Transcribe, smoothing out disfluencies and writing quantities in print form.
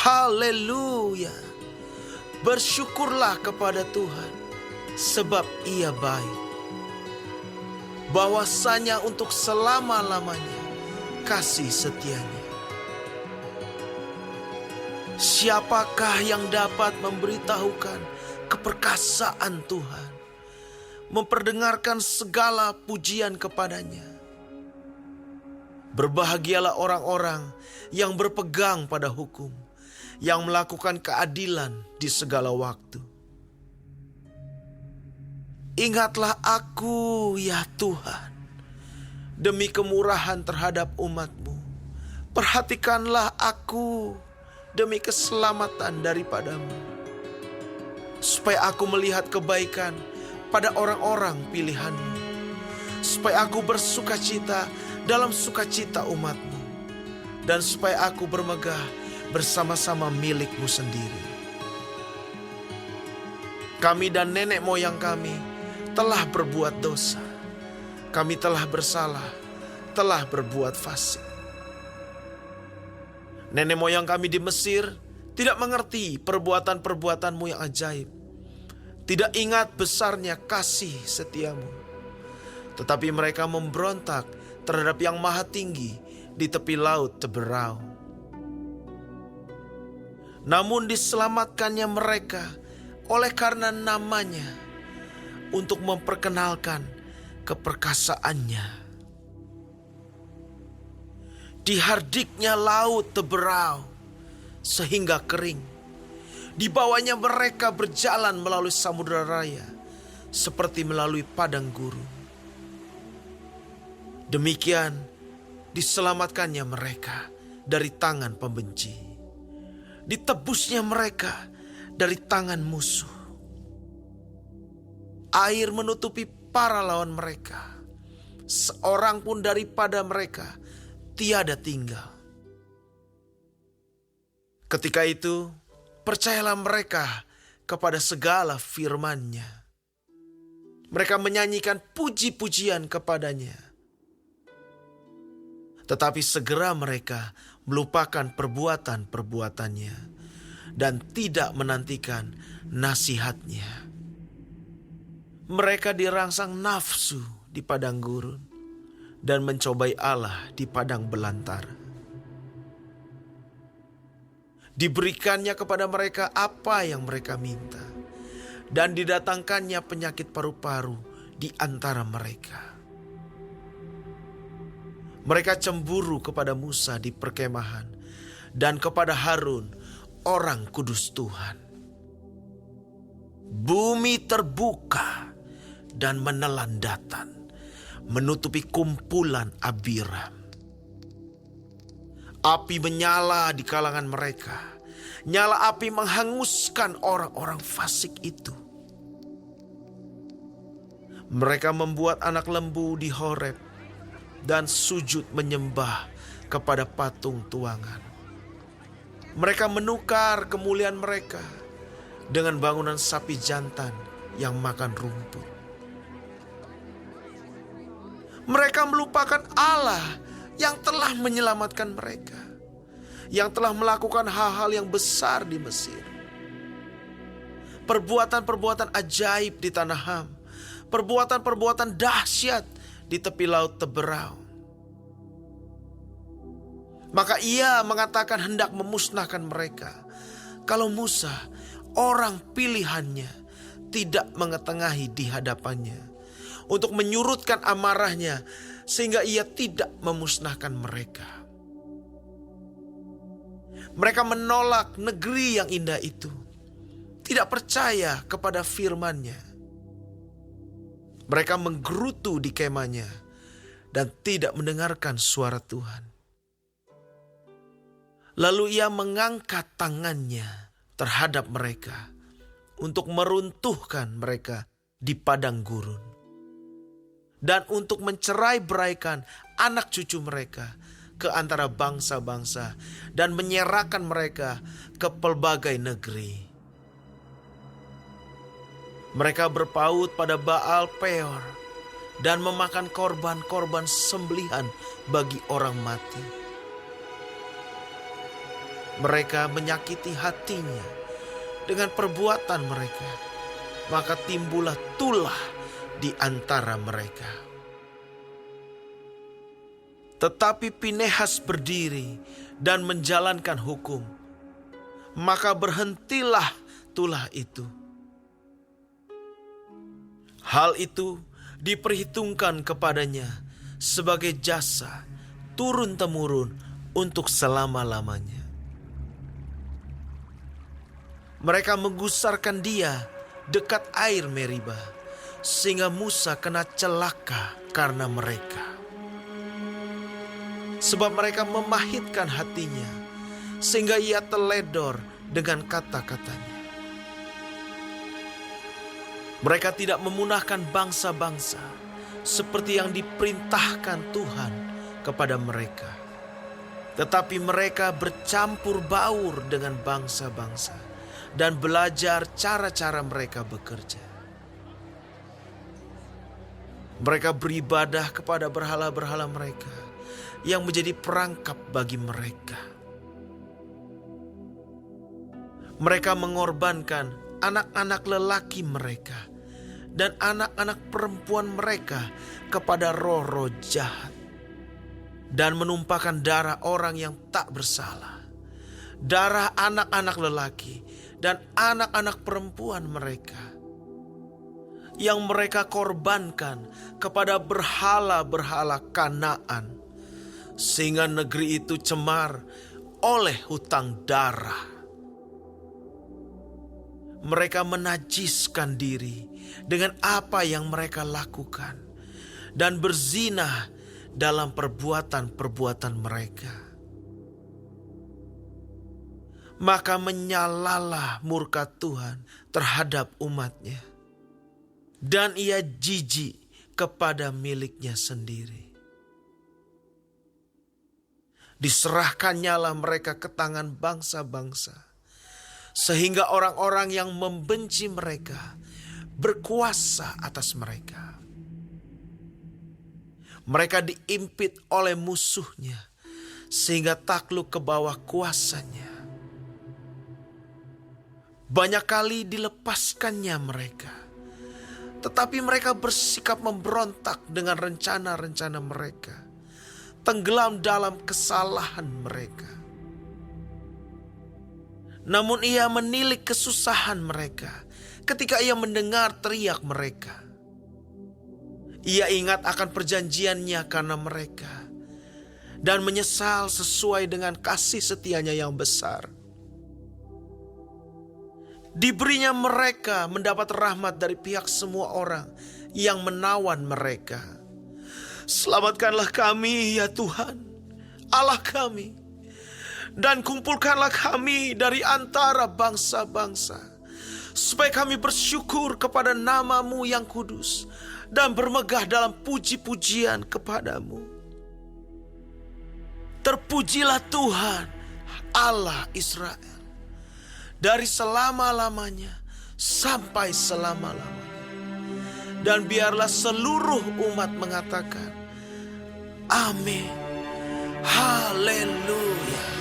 Haleluya. Bersyukurlah kepada Tuhan, sebab Ia baik. Bahwasanya untuk selama-lamanya kasih setianya. Siapakah yang dapat memberitahukan keperkasaan Tuhan, memperdengarkan segala pujian kepadanya? Berbahagialah orang-orang yang berpegang pada hukum, yang melakukan keadilan di segala waktu. Ingatlah aku, ya Tuhan, demi kemurahan terhadap umat-Mu. Perhatikanlah aku demi keselamatan daripadamu, supaya aku melihat kebaikan pada orang-orang pilihan-Mu, supaya aku bersukacita dalam sukacita umat-Mu, dan supaya aku bermegah bersama-sama milik-Mu sendiri. Kami dan nenek moyang kami telah berbuat dosa. Kami telah bersalah, telah berbuat fasik. Nenek moyang kami di Mesir tidak mengerti perbuatan-perbuatan-Mu yang ajaib. Tidak ingat besarnya kasih setiamu. Tetapi mereka memberontak terhadap yang maha tinggi di tepi laut Teberau. Namun diselamatkannya mereka oleh karena namanya, untuk memperkenalkan keperkasaannya. Dihardiknya laut Teberau sehingga kering. Di bawahnya mereka berjalan melalui samudera raya, seperti melalui padang gurun. Demikian diselamatkannya mereka dari tangan pembenci. Ditebusnya mereka dari tangan musuh. Air menutupi para lawan mereka. Seorang pun daripada mereka tiada tinggal. Ketika itu, percayalah mereka kepada segala firman-Nya. Mereka menyanyikan puji-pujian kepadanya. Tetapi segera mereka melupakan perbuatan-perbuatannya dan tidak menantikan nasihat-Nya. Mereka dirangsang nafsu di padang gurun dan mencobai Allah di padang belantara. Diberikannya kepada mereka apa yang mereka minta, dan didatangkannya penyakit paru-paru di antara mereka. Mereka cemburu kepada Musa di perkemahan dan kepada Harun, orang kudus Tuhan. Bumi terbuka dan menelan datan, menutupi kumpulan Abiram. Api menyala di kalangan mereka. Nyala api menghanguskan orang-orang fasik itu. Mereka membuat anak lembu di Horeb dan sujud menyembah kepada patung tuangan. Mereka menukar kemuliaan mereka dengan bangunan sapi jantan yang makan rumput. Mereka melupakan Allah yang telah menyelamatkan mereka, yang telah melakukan hal-hal yang besar di Mesir. Perbuatan-perbuatan ajaib di tanah Ham, perbuatan-perbuatan dahsyat di tepi laut Teberau. Maka Ia mengatakan hendak memusnahkan mereka, kalau Musa, orang pilihannya, tidak mengetengahi di hadapannya, untuk menyurutkan amarahnya, sehingga Ia tidak memusnahkan mereka. Mereka menolak negeri yang indah itu, tidak percaya kepada firman-Nya. Mereka menggerutu di kemahnya dan tidak mendengarkan suara Tuhan. Lalu Ia mengangkat tangannya terhadap mereka untuk meruntuhkan mereka di padang gurun, dan untuk mencerai-beraikan anak cucu mereka ke antara bangsa-bangsa dan menyerahkan mereka ke pelbagai negeri. Mereka berpaut pada Baal Peor dan memakan korban-korban sembelihan bagi orang mati. Mereka menyakiti hatinya dengan perbuatan mereka, maka timbullah tulah di antara mereka. Tetapi Pinehas berdiri dan menjalankan hukum, maka berhentilah tulah itu. Hal itu diperhitungkan kepadanya sebagai jasa turun-temurun untuk selama-lamanya. Mereka menggusarkan dia dekat air Meriba, sehingga Musa kena celaka karena mereka. Sebab mereka memahitkan hatinya, sehingga ia teledor dengan kata-katanya. Mereka tidak memunahkan bangsa-bangsa seperti yang diperintahkan Tuhan kepada mereka. Tetapi mereka bercampur baur dengan bangsa-bangsa dan belajar cara-cara mereka bekerja. Mereka beribadah kepada berhala-berhala mereka yang menjadi perangkap bagi mereka. Mereka mengorbankan anak-anak lelaki mereka dan anak-anak perempuan mereka kepada roh-roh jahat, dan menumpahkan darah orang yang tak bersalah, darah anak-anak lelaki dan anak-anak perempuan mereka, yang mereka korbankan kepada berhala-berhala Kanaan, sehingga negeri itu cemar oleh hutang darah. Mereka menajiskan diri dengan apa yang mereka lakukan dan berzina dalam perbuatan-perbuatan mereka. Maka menyalalah murka Tuhan terhadap umatnya, dan ia jijik kepada miliknya sendiri. Diserahkannyalah mereka ke tangan bangsa-bangsa, sehingga orang-orang yang membenci mereka berkuasa atas mereka. Mereka diimpit oleh musuhnya, sehingga takluk ke bawah kuasanya. Banyak kali dilepaskannya mereka, tetapi mereka bersikap memberontak dengan rencana-rencana mereka, tenggelam dalam kesalahan mereka. Namun ia menilik kesusahan mereka ketika ia mendengar teriak mereka. Ia ingat akan perjanjiannya karena mereka, dan menyesal sesuai dengan kasih setianya yang besar. Diberinya mereka mendapat rahmat dari pihak semua orang yang menawan mereka. Selamatkanlah kami ya Tuhan, Allah kami, dan kumpulkanlah kami dari antara bangsa-bangsa, supaya kami bersyukur kepada nama-Mu yang kudus dan bermegah dalam puji-pujian kepadamu. Terpujilah Tuhan, Allah Israel, dari selama-lamanya sampai selama-lamanya. Dan biarlah seluruh umat mengatakan, Amin, Haleluya.